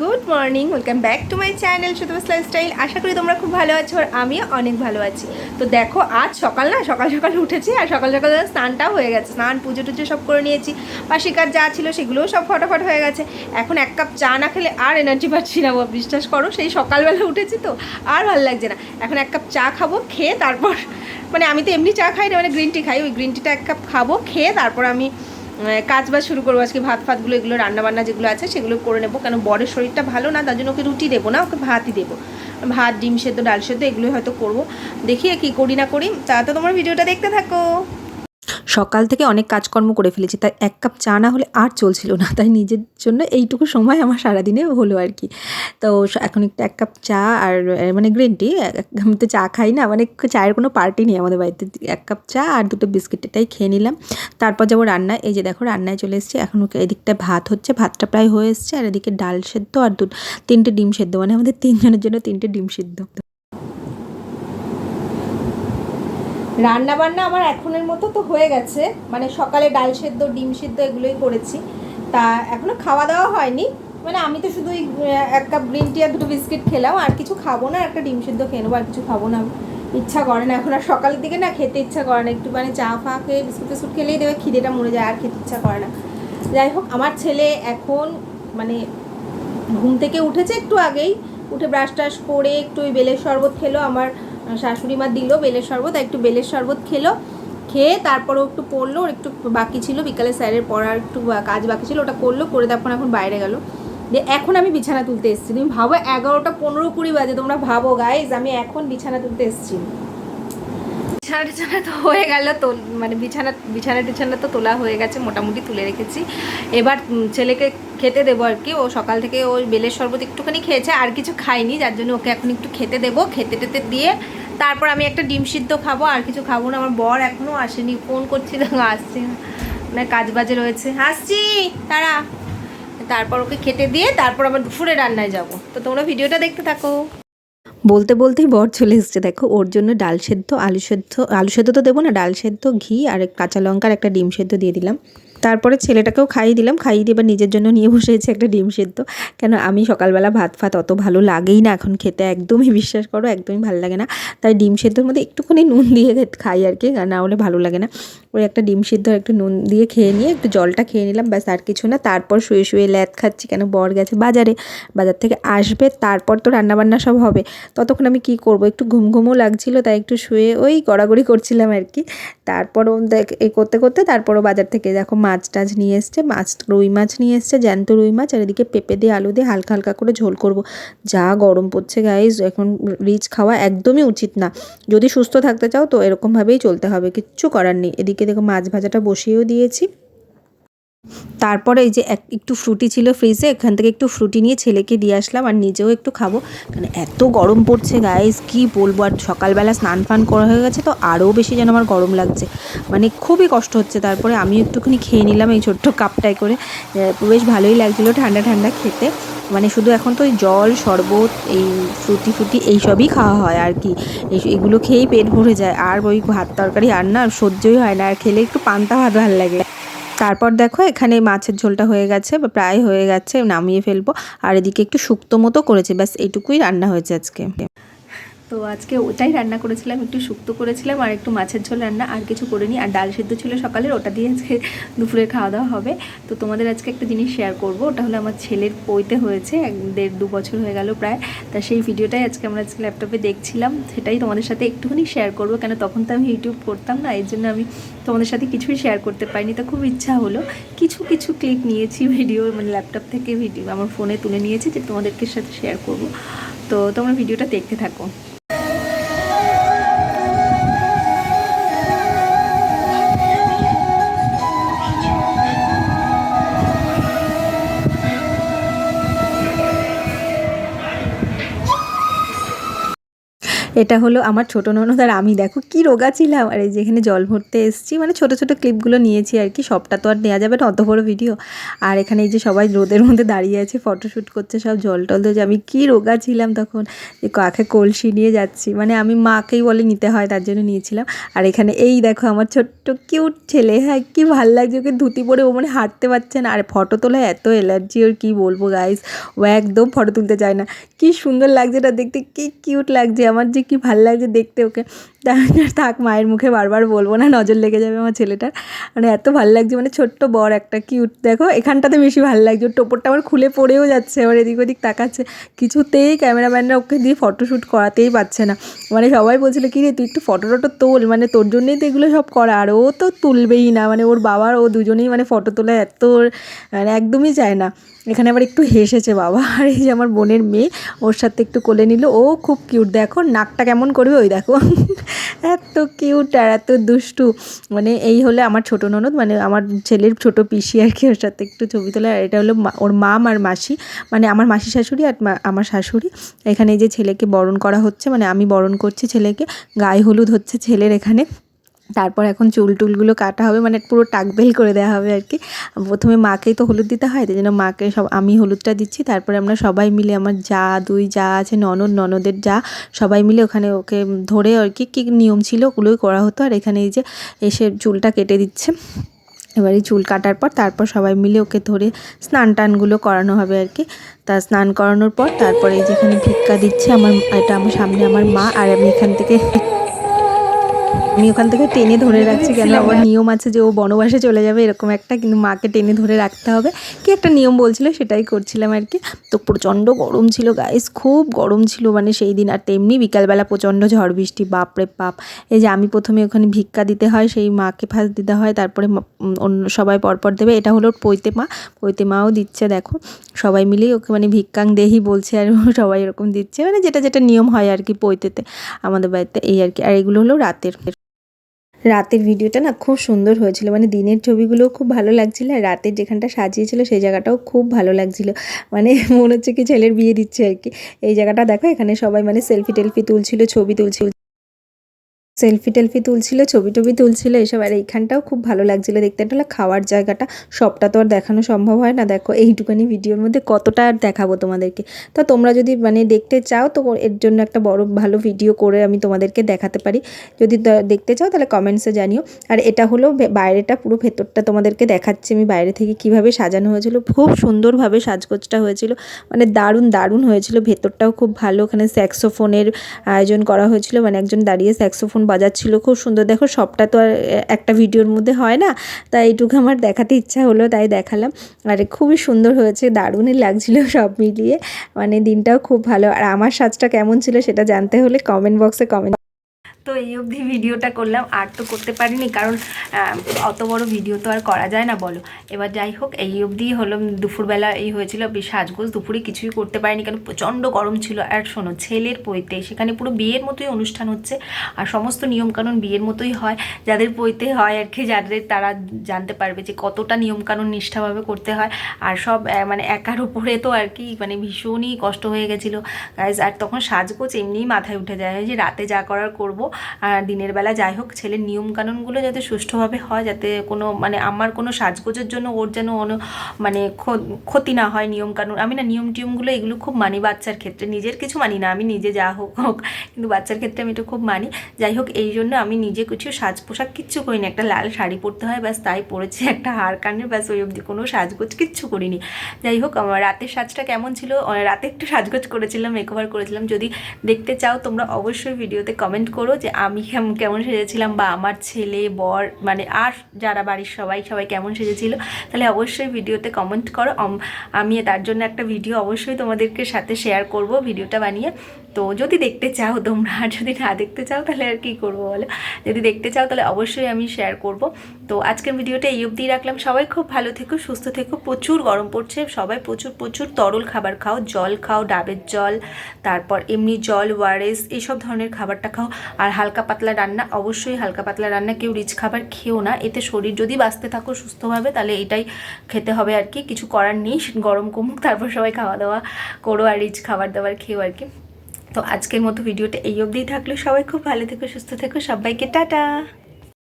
Good morning, welcome back to my channel Sutapa's lifestyle. আশা করি তোমরা খুব ভালো আছো আর আমিও অনেক ভালো আছি। তো দেখো আজ সকাল সকাল উঠেছি আর সকাল স্নানটাও হয়ে গেছে, স্নান পুজো টুজো সব করে নিয়েছি। বাসি কাজ যা ছিল সেগুলোও সব ফটাফট হয়ে গেছে। এখন এক কাপ চা না খেলে আর এনার্জি পাচ্ছি না, বিশ্বাস করো। সেই সকালবেলা উঠেছি তো আর ভালো লাগছে না। এখন এক কাপ চা খাবো, খেয়ে তারপর মানে আমি তো এমনি চা খাই না, মানে গ্রিন টি খাই। ওই গ্রিন টিটা এক কাপ খাবো, খেয়ে তারপর আমি কাজ বাজ শুরু করবো। আজকে ভাত ফাতগুলো এগুলো রান্নাবান্না যেগুলো আছে সেগুলো করে নেবো, কেন বরের শরীরটা ভালো না, তার জন্য ওকে রুটি দেবো না, ওকে ভাতই দেবো। ভাত, ডিম সেদ্ধ, ডাল সেদ্ধ এগুলোই হয়তো করবো, দেখি কী করি না করি। তা তো তোমার ভিডিওটা দেখতে থাকো। সকাল থেকে অনেক কাজকর্ম করে ফেলেছি, তাই এক কাপ চা না হলে আর চলছিল না, তাই নিজের জন্য এইটুকু সময় আমার সারাদিনে হলো আর কি। তো এখন এক কাপ চা আর মানে গ্রিন টি, আমি তো চা খাই না, মানে চায়ের কোনো পার্টি নেই আমাদের বাড়িতে। এক কাপ চা আর দুটো বিস্কিট এটাই খেয়ে নিলাম। তারপর যাবো রান্নায়। এই যে দেখো রান্নায় চলে এসেছি। এখন এদিকটা ভাত হচ্ছে, ভাতটা প্রায় হয়ে এসছে, আর এদিকে ডাল সেদ্ধ আর তিনটে ডিম সেদ্ধ, মানে আমাদের তিনজনের জন্য তিনটে ডিম সেদ্ধ। রান্না বান্না আমার এখনের মতো তো হয়ে গেছে, মানে সকালে ডাল সেদ্ধ, ডিম সেদ্ধ এগুলোই করেছি। তা এখনও খাওয়া দাওয়া হয়নি, মানে আমি তো শুধু এক কাপ গ্রিন টি আর দুটো বিস্কিট খেলাম, আর কিছু খাবো না। একটা ডিম সেদ্ধ খেয়ে নেবো, আর কিছু খাবো না। ইচ্ছা করে না এখন আর, সকালের দিকে না খেতে ইচ্ছা করে না। একটু মানে চা ফা খেয়ে বিস্কুট টিস্কুট খেলেই দেবে, খিদেটা মরে যায়, আর খেতে ইচ্ছা করে না। যাই হোক, আমার ছেলে এখন মানে ঘুম থেকে উঠেছে একটু আগেই, উঠে ব্রাশ টাশ করে একটু ওই বেলের শরবত খেলো। আমার শাশুড়ি মা দিল বেলের শরবত, একটু বেলের শরবত খেলো। খেয়ে তারপরও একটু পড়লো, ওর একটু বাকি ছিল বিকালে স্যারের পড়ার একটু কাজ বাকি ছিল, ওটা করলো, করে তারপর এখন বাইরে গেল। দিয়ে এখন আমি বিছানা তুলতে এসেছি। তুমি ভাবো 11টা 15-20 বাজে, তোমরা ভাবো গাইজ আমি এখন বিছানা তুলতে এসেছি। বিছানা তো হয়ে গেল, তো মানে বিছানা তো তোলা হয়ে গেছে, মোটামুটি তুলে রেখেছি। এবার ছেলেকে খেতে দেবো আর কি। ও সকাল থেকে ওই বেলের শরবত একটুখানি খেয়েছে, আর কিছু খাইনি, যার জন্য ওকে এখন একটু খেতে দেবো। খেতে টেতে দিয়ে তারপর আমি একটা ডিম সিদ্ধ খাবো, আর কিছু খাবো না। আমার বর এখনও আসেনি, ফোন করছি তো আসছে না, মানে কাজ বাজে রয়েছে। আসছি তারা। তারপর ওকে খেতে দিয়ে তারপর আবার দুপুরে রান্নায় যাব। তো তোমরা ভিডিওটা দেখতে থাকো। বলতে বলতেই বর চলে এসছে। দেখো ওর জন্য ডাল সেদ্ধ, আলু সেদ্ধ তো দেবো না, ডাল সেদ্ধ, ঘি আর কাঁচা লঙ্কার একটা ডিম সেদ্ধ দিয়ে দিলাম। তারপরে ছেলেটাকেও খাইয়ে দিলাম, খাইয়ে দিয়ে এবার নিজের জন্য নিয়ে বসেছে একটা ডিম সেদ্ধ। কেন আমি সকালবেলা ভাত ফাত অত ভালো লাগেই না এখন খেতে, একদমই বিশ্বাস করো, একদমই ভালো লাগে না। তাই ডিম সেদ্ধর মধ্যে একটুখানি নুন দিয়ে খাই আর কি, না হলে ভালো লাগে না। ওই একটা ডিম সিদ্ধ একটু নুন দিয়ে খেয়ে নিয়ে একটু জলটা খেয়ে নিলাম, ব্যাস আর কিছু না। তারপর শুয়ে শুয়ে ল্যাদ খাচ্ছি, কেন বর গেছে বাজার থেকে আসবে, তারপর তো রান্নাবান্না সব হবে। ততক্ষণ আমি কি করব, একটু ঘুমও লাগছিলো, তাই একটু শুয়ে ওই গড়াগড়ি করছিলাম আর কি। তারপরও এই করতে করতে তারপরও বাজার থেকে দেখো মাছ টাছ নিয়ে এসছে, রুই মাছ নিয়ে এসছে, জ্যান্ত রুই মাছ। আর এদিকে পেঁপে দিয়ে আলু দিয়ে হালকা হালকা করে ঝোল করব। যা গরম পড়ছে গাইজ, এখন রিচ খাওয়া একদমই উচিত না। যদি সুস্থ থাকতে চাও তো এরকমভাবেই চলতে হবে, কিচ্ছু করার নেই। এদিকে দেখো মাছ ভাজাটা বসিয়েও দিয়েছি। তারপরে এই যে একটু ফ্রুটি ছিল ফ্রিজে, এখান থেকে একটু ফ্রুটি নিয়ে ছেলেকে দিয়ে আসলাম, আর নিজেও একটু খাবো, কারণ এত গরম পড়ছে গাইজ কি বলবো। আর সকালবেলা স্নান ফান করা হয়ে গেছে তো আরও বেশি যেন আমার গরম লাগছে, মানে খুবই কষ্ট হচ্ছে। তারপরে আমি একটুখানি খেয়ে নিলাম এই ছোট্ট কাপটায় করে, বেশ ভালোই লাগছিলো ঠান্ডা ঠান্ডা খেতে। মানে শুধু এখন তো ওই জল শরবত এই ফ্রুটি এইসবই খাওয়া হয় আর কি, এগুলো খেয়েই পেট ভরে যায়। আর ওই ভাত তরকারি আর না সহ্যই হয় না, আর খেলে একটু পান্তা ভাত ভালো লাগে। তারপর দেখো এখানে মাছের ঝোলটা হয়ে গেছে, বা প্রায় হয়ে গেছে, নামিয়ে ফেলবো। আর এদিকে একটু শুক্তো মতো করেছি, ব্যাস এইটুকুই রান্না হয়েছে আজকে। তো আজকে ওটাই রান্না করেছিলাম, একটু শুক্তো করেছিলাম আর একটু মাছের ঝোল রান্না, আর কিছু করিনি। আর ডাল সেদ্ধ ছিল সকালের, ওটা দিয়ে আজকে দুপুরে খাওয়া দাওয়া হবে। তো তোমাদের আজকে একটা জিনিস শেয়ার করব, ওটা হলো আমার ছেলের পৈতে হয়েছে, 1.5-2 বছর হয়ে গেল প্রায়। তা সেই ভিডিওটাই আজকে ল্যাপটপে দেখছিলাম, সেটাই তোমাদের সাথে একটুখানি শেয়ার করব। কেন তখন তো আমি ইউটিউব করতাম না, এই জন্য আমি তোমাদের সাথে কিছুই শেয়ার করতে পারিনি। তো খুব ইচ্ছা হলো, কিছু ক্লিপ নিয়েছি ভিডিও, মানে ল্যাপটপ থেকে ভিডিও আমার ফোনে তুলে নিয়েছি, যে তোমাদেরকে সাথে শেয়ার করব। তো তোমরা ভিডিওটা দেখতে থাকো। এটা হলো আমার ছোটো ননদ আর আমি, দেখো কি রোগা ছিলাম। আর এই যেখানে জল ভরতে এসেছি, মানে ছোটো ছোটো ক্লিপগুলো নিয়েছি আর কি, সবটা তো আর নেওয়া যাবে না অত বড় ভিডিও। আর এখানে এই যে সবাই রোদের মধ্যে দাঁড়িয়ে আছে, ফটোশ্যুট করছে, সব জল টল দিয়েছে। আমি কি রোগা ছিলাম তখন, যে কাকে কলসি নিয়ে যাচ্ছি, মানে আমি মাকেই বলে নিতে হয় তার জন্য নিয়েছিলাম। আর এখানে এই দেখো আমার ছোট্ট কিউট ছেলে, হ্যাঁ কি ভালো লাগছে ওকে ধুতি পরে, ও মানে হাঁটতে পারছে না। আর ফটো তোলা এত অ্যালার্জি ওর কি বলবো গাইস, ও একদম ফটো তুলতে চায় না। কি সুন্দর লাগছে এটা দেখতে, কি কিউট লাগছে, আমার যে কি ভালো লাগছে দেখতে ওকে। থাক মায়ের মুখে বারবার বলবো না, নজর লেগে যাবে আমার ছেলেটার। মানে এত ভালো লাগছে, মানে ছোট্ট বর একটা কিউট, দেখো এখানটাতে বেশি ভালো লাগছে। ওর টোপরটা আমার খুলে পড়েও যাচ্ছে, আবার এদিক ওদিক তাকাচ্ছে, কিছুতেই ক্যামেরাম্যানরা ওকে দিয়ে ফটোশ্যুট করাতেই পারছে না। মানে সবাই বলছিল কি রে তুই একটু ফটো টটো তোল, মানে তোর জন্যই তো এগুলো সব করা। আর ও তো তুলবেই না, মানে ওর বাবার ও দুজনেই মানে ফটো তোলা এত মানে একদমই চায় না। এখানে আবার একটু হেসেছে বাবা। আর এই যে আমার বোনের মেয়ে, ওর সাথে একটু কোলে নিল, ও খুব কিউট, দেখো নাকটা কেমন করবে ওই দেখো। এত কিউট আর এত দুষ্টু। মানে এই হলে আমার ছোটো ননদ, মানে আমার ছেলের ছোটো পিসি আর কি, ওর সাথে একটু ছবি তোলা। আর এটা হলো ওর মা আর মাসি, মানে আমার মাসি শাশুড়ি আর আমার শাশুড়ি। এখানে এই যে ছেলেকে বরণ করা হচ্ছে, মানে আমি বরণ করছি ছেলেকে, গায়ে হলুদ হচ্ছে ছেলের এখানে। তারপর এখন চুল টুলগুলো কাটা হবে, মানে পুরো টাকবেল করে দেওয়া হবে আর কি। প্রথমে মাকেই তো হলুদ দিতে হয়, তাই জন্য মাকে আমি হলুদটা দিচ্ছি। তারপরে আমরা সবাই মিলে, আমার যা দুই যা আছে, ননদের যা, সবাই মিলে ওখানে ওকে ধরে আর কি কী নিয়ম ছিল ওগুলোই করা হতো। আর এখানে এই যে এসে চুলটা কেটে দিচ্ছে। এবার এই চুল কাটার পর তারপর সবাই মিলে ওকে ধরে স্নান টানগুলো করানো হবে আর কি। তা স্নান করানোর পর তারপরে এই যেখানে ভিক্ষা দিচ্ছে আমার, এটা আমার সামনে আমার মা, আর আমি এখান থেকে আমি ওখান থেকে টেনে ধরে রাখছি, কেন আবার নিয়ম আছে যে ও বনবাসে চলে যাবে এরকম একটা, কিন্তু মাকে টেনে ধরে রাখতে হবে, কি একটা নিয়ম বলছিল সেটাই করছিলাম আর কি। তো প্রচণ্ড গরম ছিল গাইস, খুব গরম ছিল মানে সেই দিন। আর তেমনি বিকালবেলা প্রচণ্ড ঝড় বৃষ্টি, বাপরে বাপ। এই যে আমি প্রথমে ওখানে ভিক্ষা দিতে হয়, সেই মাকে ফার্স্ট দিতে হয়, তারপরে অন্য সবাই পরপর দেবে। এটা হলো পৈতে মাও দিচ্ছে, দেখো সবাই মিলেই ওকে মানে ভিক্ষাং দেহি বলছে, আর সবাই এরকম দিচ্ছে, মানে যেটা যেটা নিয়ম হয় আর কি পৈতেতে আমাদের বাড়িতে, এই আর কি। আর এগুলো হলো রাতের ভিডিওটা না খুব সুন্দর হয়েছিল, মানে দিনের ছবিগুলোও খুব ভালো লাগছিলো, আর রাতের যেখানটা সাজিয়েছিল সেই জায়গাটাও খুব ভালো লাগছিলো, মানে মনে হচ্ছে কি ছেলের বিয়ে দিচ্ছে আর কি। এই জায়গাটা দেখো, এখানে সবাই মানে সেলফি টেলফি তুলছিল, ছবি তুলছিল, সেলফি টেলফি তুলছিল, ছবি টবি তুলছিল এসব। আর এইখানটাও খুব ভালো লাগছিলো দেখতে। এটা হলো খাওয়ার জায়গাটা, সবটা তো আর দেখানো সম্ভব হয় না, দেখো এইটুখানি ভিডিওর মধ্যে কতটা আর দেখাবো তোমাদেরকে। তো তোমরা যদি মানে দেখতে চাও তো এর জন্য একটা বড় ভালো ভিডিও করে আমি তোমাদেরকে দেখাতে পারি, যদি দেখতে চাও তাহলে কমেন্টসে জানিও। আর এটা হলো বাইরেটা, পুরো ভেতরটা তোমাদেরকে দেখাচ্ছি আমি বাইরে থেকে কিভাবে সাজানো হয়েছিল, খুব সুন্দরভাবে সাজগোজটা হয়েছিল, মানে দারুণ হয়েছিল। ভেতরটাও খুব ভালো, ওখানে স্যাক্সোফোনের আয়োজন করা হয়েছিল, মানে একজন দাঁড়িয়ে স্যাক্সোফোন বাজাচ্ছিল, খুব সুন্দর। দেখো সবটা তো আর একটা ভিডিওর মধ্যে হয় না, তাই এইটুকু আমার দেখাতে ইচ্ছা হলো তাই দেখালাম। আর খুবই সুন্দর হয়েছে, দারুণই লাগছিল সব মিলিয়ে, মানে দিনটাও খুব ভালো। আর আমার সাজটা কেমন ছিল সেটা জানতে হলে কমেন্ট বক্সে কমেন্ট। তো এই অবধি ভিডিওটা করলাম, আর তো করতে পারিনি, কারণ অত বড় ভিডিও তো আর করা যায় না বলো। এবার যাই হোক, এই অবধি হলো। দুপুরবেলা এই হয়েছিল সাজগোজ, দুপুরে কিছুই করতে পারিনি কারণ প্রচণ্ড গরম ছিল। আর শোনো, ছেলের পৈতে, সেখানে পুরো বিয়ের মতোই অনুষ্ঠান হচ্ছে, আর সমস্ত নিয়মকানুন বিয়ের মতোই হয়, যাদের পৈতে হয় আর কি, যাদের তারা জানতে পারবে যে কতটা নিয়মকানুন নিষ্ঠাভাবে করতে হয়। আর সব মানে একার উপরে তো আর কি, মানে ভীষণই কষ্ট হয়ে গেছিলো গাইজ। আর তখন সাজগোজ এমনিই মাথায় উঠে যায় যে রাতে যা করার করবো, আর দিনের বেলা যাই হোক, ছেলের নিয়মকানুনগুলো যাতে সুষ্ঠুভাবে হয়, যাতে কোনো মানে আমার কোনো সাজগোজের জন্য ওর যেন মানে ক্ষতি না হয় নিয়মকানুন। আমি না নিয়ম টিয়মগুলো এগুলো খুব মানি বাচ্চার ক্ষেত্রে, নিজের কিছু মানি না, আমি নিজে যা হোক কিন্তু বাচ্চার ক্ষেত্রে আমি এটা খুব মানি। যাই হোক, এই জন্য আমি নিজে কিছু সাজ পোশাক কিচ্ছু করিনি, একটা লাল শাড়ি পরতে হয় ব্যাস, তাই পরেছি, একটা হার কানের ব্যাস, ওই অবধি কোনো সাজগোজ কিচ্ছু করিনি। যাই হোক, আমার রাতের সাজটা কেমন ছিল, রাতে একটু সাজগোজ করেছিলাম, মেকওভার করেছিলাম। যদি দেখতে চাও তোমরা অবশ্যই ভিডিওতে কমেন্ট করো যে আমি কেমন সেজেছিলাম, বা আমার ছেলে বর মানে আর যারা বাড়ির সবাই কেমন সেজেছিল, তাহলে অবশ্যই ভিডিওতে কমেন্ট করো। আমি তার জন্য একটা ভিডিও অবশ্যই তোমাদেরকে সাথে শেয়ার করব, ভিডিওটা বানিয়ে। তো যদি দেখতে চাও তোমরা, আর যদি না দেখতে চাও তাহলে আর কি করবো বলো, যদি দেখতে চাও তাহলে অবশ্যই আমি শেয়ার করব। তো আজকের ভিডিওটা এই অবধি রাখলাম। সবাই খুব ভালো থেকো, সুস্থ থেকো, প্রচুর গরম পড়ছে, সবাই প্রচুর তরল খাবার খাও, জল খাও, ডাবের জল, তারপর এমনি জল, ওআরএস, এইসব ধরনের খাবারটা খাও। আর হালকা পাতলা রান্না, অবশ্যই হালকা পাতলা রান্না, কেউ রিচ খাবার খেও না, এতে শরীর যদি বাঁচতে থাকো সুস্থভাবে তাহলে এটাই খেতে হবে আর কি, কিছু করার নেই। গরম কমুক, তারপর সবাই খাওয়া দাওয়া করো আর রিচ খাবার দাবার খেও আর কি। তো আজকের মতো ভিডিওটা এই অবধিই থাকলো। সবাই খুব ভালো থেকো, সুস্থ থেকো, সবাইকে টাটা।